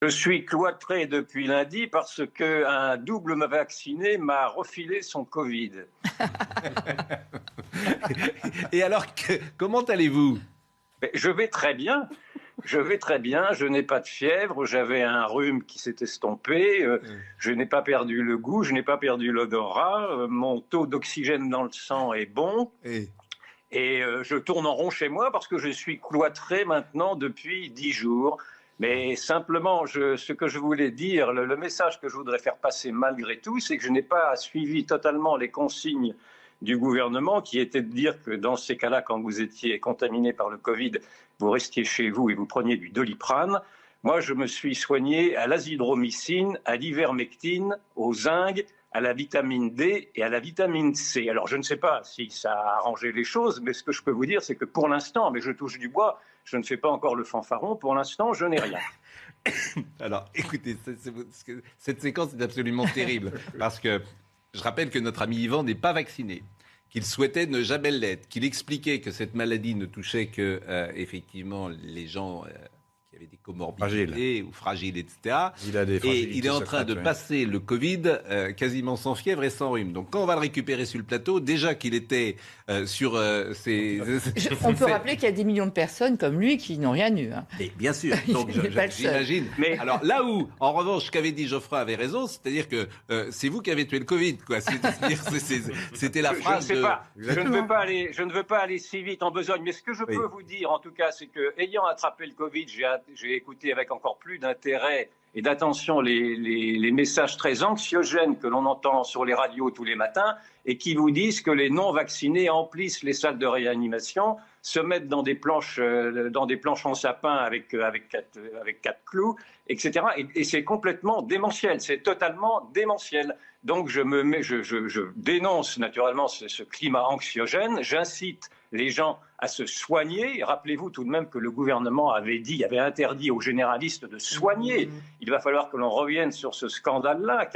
Je suis cloîtré depuis lundi parce qu'un double vacciné m'a refilé son Covid. Et alors, comment allez-vous? Mais je vais très bien. Je vais très bien. Je n'ai pas de fièvre. J'avais un rhume qui s'est estompé. Je n'ai pas perdu le goût. Je n'ai pas perdu l'odorat. Mon taux d'oxygène dans le sang est bon. Et je tourne en rond chez moi parce que je suis cloîtré maintenant depuis 10 jours. Mais simplement, ce que je voulais dire, le message que je voudrais faire passer malgré tout, c'est que je n'ai pas suivi totalement les consignes du gouvernement qui était de dire que dans ces cas-là, quand vous étiez contaminé par le Covid, vous restiez chez vous et vous preniez du Doliprane. Moi, je me suis soigné à l'azithromycine, à l'ivermectine, au zinc, à la vitamine D et à la vitamine C. Alors, je ne sais pas si ça a arrangé les choses, mais ce que je peux vous dire, c'est que pour l'instant, mais je touche du bois, je ne fais pas encore le fanfaron, pour l'instant, je n'ai rien. Alors, écoutez, cette séquence est absolument terrible, parce que je rappelle que notre ami Yvan n'est pas vacciné, qu'il souhaitait ne jamais l'être, qu'il expliquait que cette maladie ne touchait que, effectivement, les gens qui avaient des comorbidités ou fragiles, etc. Et il est en train de passer le Covid quasiment sans fièvre et sans rhume. Donc quand on va le récupérer sur le plateau, déjà qu'il était sur On peut rappeler qu'il y a des millions de personnes comme lui qui n'ont rien eu. Hein. Et bien sûr, donc j'imagine. Mais alors là où, en revanche, ce qu'avait dit Geoffroy avait raison, c'est-à-dire que c'est vous qui avez tué le Covid, quoi. C'était la phrase. Je ne sais pas. Je ne veux pas aller si vite en besogne. Mais ce que je peux vous dire, en tout cas, c'est que ayant attrapé le Covid, j'ai écouté avec encore plus d'intérêt et d'attention les messages très anxiogènes que l'on entend sur les radios tous les matins et qui vous disent que les non-vaccinés emplissent les salles de réanimation, se mettent dans des planches en sapin avec quatre clous, etc. Et c'est complètement démentiel, c'est totalement démentiel. Donc je dénonce naturellement ce climat anxiogène, j'incite les gens à se soigner. Rappelez-vous tout de même que le gouvernement avait interdit aux généralistes de soigner. Il va falloir que l'on revienne sur ce scandale-là.